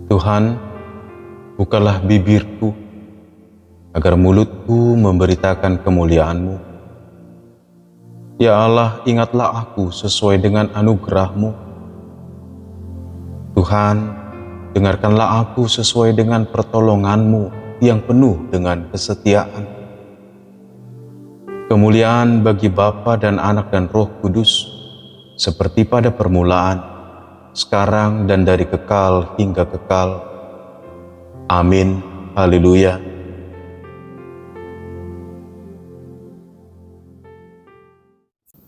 Tuhan, bukalah bibirku, agar mulutku memberitakan kemuliaan-Mu. Ya Allah, ingatlah aku sesuai dengan anugerah-Mu. Tuhan, dengarkanlah aku sesuai dengan pertolongan-Mu yang penuh dengan kesetiaan. Kemuliaan bagi Bapa dan Anak dan Roh Kudus, seperti pada permulaan, sekarang dan dari kekal hingga kekal. Amin. Haleluya.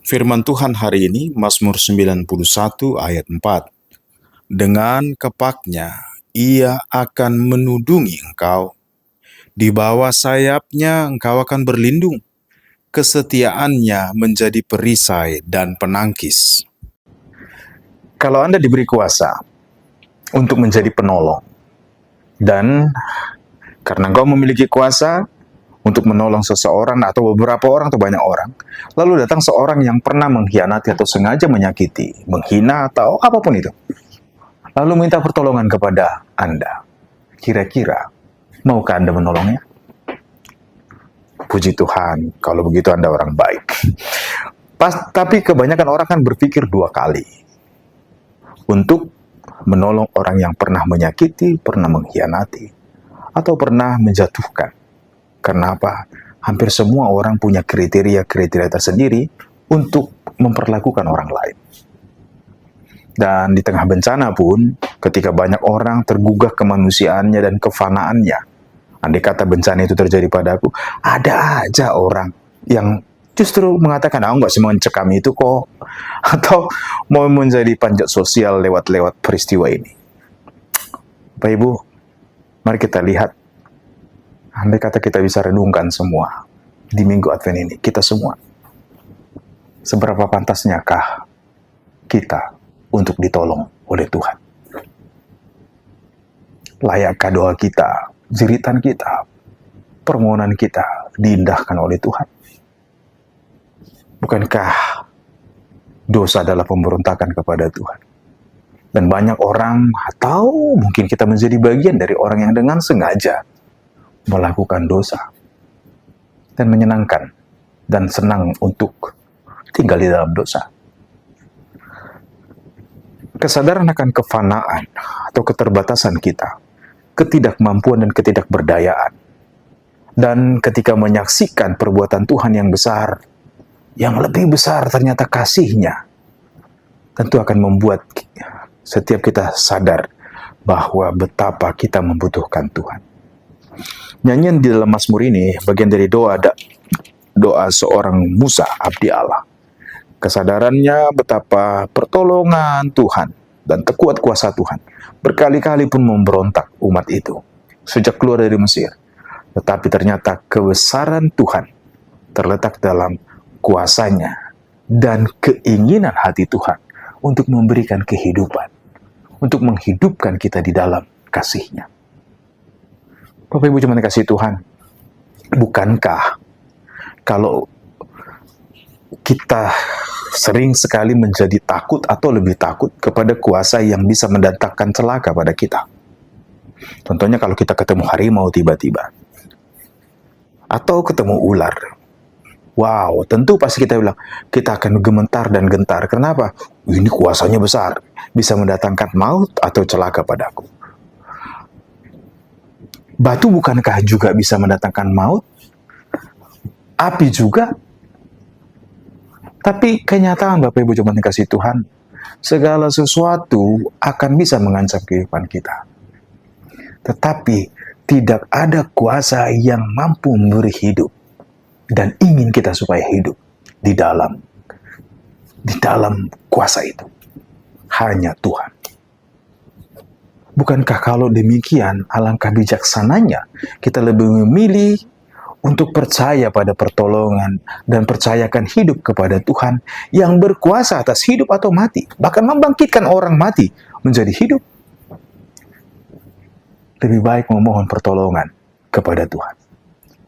Firman Tuhan hari ini, Mazmur 91 ayat 4. Dengan kepaknya, ia akan menudungi engkau. Di bawah sayapnya engkau akan berlindung. Kesetiaannya menjadi perisai dan penangkis. Kalau Anda diberi kuasa untuk menjadi penolong, dan karena engkau memiliki kuasa untuk menolong seseorang atau beberapa orang atau banyak orang, lalu datang seorang yang pernah mengkhianati atau sengaja menyakiti, menghina atau apapun itu, lalu minta pertolongan kepada Anda, kira-kira maukah Anda menolongnya? Puji Tuhan, kalau begitu Anda orang baik. Tapi kebanyakan orang kan berpikir dua kali untuk menolong orang yang pernah menyakiti, pernah mengkhianati, atau pernah menjatuhkan. Karena apa? Hampir semua orang punya kriteria-kriteria tersendiri untuk memperlakukan orang lain. Dan di tengah bencana pun, ketika banyak orang tergugah kemanusiaannya dan kefanaannya, andai kata bencana itu terjadi padaku, ada aja orang yang justru mengatakan, aku nggak semencekam itu kok, atau mau menjadi panjat sosial lewat peristiwa ini. Bapak Ibu, mari kita lihat, andai kata kita bisa renungkan semua di Minggu Advent ini, kita semua, seberapa pantasnyakah kita untuk ditolong oleh Tuhan? Layakkah doa kita, jeritan kita, permohonan kita diindahkan oleh Tuhan? Bukankah dosa adalah pemberontakan kepada Tuhan? Dan banyak orang, atau mungkin kita menjadi bagian dari orang yang dengan sengaja melakukan dosa dan menyenangkan dan senang untuk tinggal di dalam dosa. Kesadaran akan kefanaan atau keterbatasan kita, ketidakmampuan dan ketidakberdayaan, dan ketika menyaksikan perbuatan Tuhan yang besar, yang lebih besar ternyata kasih-Nya, tentu akan membuat setiap kita sadar bahwa betapa kita membutuhkan Tuhan. Nyanyian di dalam Mazmur ini bagian dari doa seorang Musa, abdi Allah. Kesadarannya betapa pertolongan Tuhan dan kuat kuasa Tuhan berkali-kali pun memberontak umat itu sejak keluar dari Mesir. Tetapi ternyata kebesaran Tuhan terletak dalam kuasanya dan keinginan hati Tuhan untuk memberikan kehidupan, untuk menghidupkan kita di dalam kasih-Nya. Bapak Ibu jemaat kasih Tuhan, bukankah kalau kita sering sekali menjadi takut atau lebih takut kepada kuasa yang bisa mendatangkan celaka pada kita? Contohnya kalau kita ketemu harimau tiba-tiba, atau ketemu ular. Wow, tentu pasti kita bilang, kita akan gemetar dan gentar. Kenapa? Ini kuasanya besar, bisa mendatangkan maut atau celaka padaku. Batu bukankah juga bisa mendatangkan maut? Api juga. Tapi kenyataan Bapak Ibu jemaat kasih Tuhan, segala sesuatu akan bisa mengancam kehidupan kita. Tetapi tidak ada kuasa yang mampu memberi hidup dan ingin kita supaya hidup di dalam kuasa itu. Hanya Tuhan. Bukankah kalau demikian, alangkah bijaksananya kita lebih memilih untuk percaya pada pertolongan dan percayakan hidup kepada Tuhan yang berkuasa atas hidup atau mati, bahkan membangkitkan orang mati menjadi hidup. Lebih baik memohon pertolongan kepada Tuhan.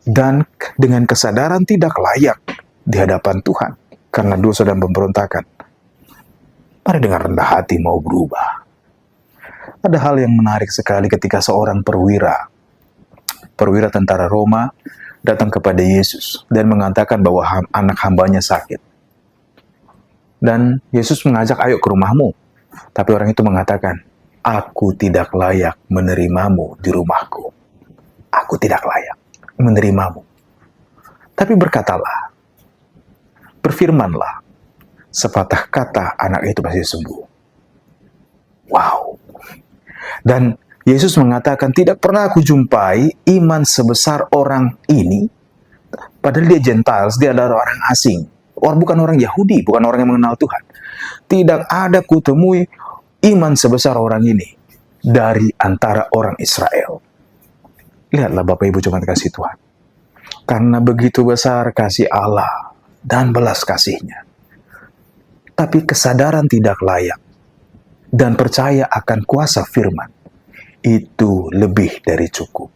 dan dengan kesadaran tidak layak di hadapan Tuhan karena dosa dan pemberontakan, mari dengan rendah hati mau berubah. Ada hal yang menarik sekali ketika seorang perwira tentara Roma datang kepada Yesus dan mengatakan bahwa anak hambanya sakit. Dan Yesus mengajak, ayo ke rumahmu. Tapi orang itu mengatakan, aku tidak layak menerimamu di rumahku. Aku tidak layak menerimamu. Tapi berkatalah, berfirmanlah, sepatah kata anak itu pasti sembuh. Wow. Dan Yesus mengatakan, tidak pernah aku jumpai iman sebesar orang ini, padahal dia Gentiles, dia adalah orang asing. Bukan orang Yahudi, bukan orang yang mengenal Tuhan. Tidak ada kutemui iman sebesar orang ini dari antara orang Israel. Lihatlah Bapak Ibu jemaat kasih Tuhan. Karena begitu besar kasih Allah dan belas kasih-Nya. Tapi kesadaran tidak layak dan percaya akan kuasa firman itu lebih dari cukup.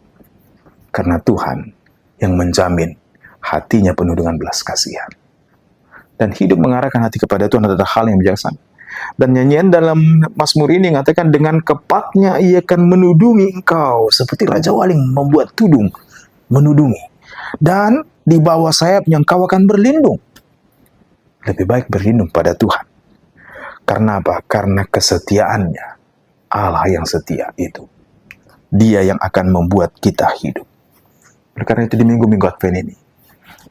Karena Tuhan yang menjamin hatinya penuh dengan belas kasihan. Dan hidup mengarahkan hati kepada Tuhan adalah hal yang bijaksana. Dan nyanyian dalam Mazmur ini mengatakan, dengan kepatnya ia akan menudungi engkau seperti Raja Waling membuat tudung menudungi. Dan di bawah sayapnya engkau akan berlindung. Lebih baik berlindung pada Tuhan. Karena apa? Karena kesetiaannya, Allah yang setia itu. Dia yang akan membuat kita hidup. Oleh karena itu di minggu-minggu Advent ini,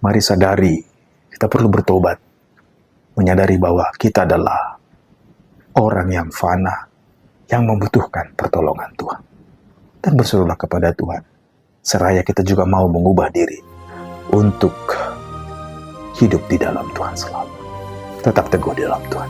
mari sadari kita perlu bertobat. Menyadari bahwa kita adalah orang yang fana, yang membutuhkan pertolongan Tuhan. Dan berserulah kepada Tuhan. Seraya kita juga mau mengubah diri untuk hidup di dalam Tuhan selalu. Tetap teguh di dalam Tuhan.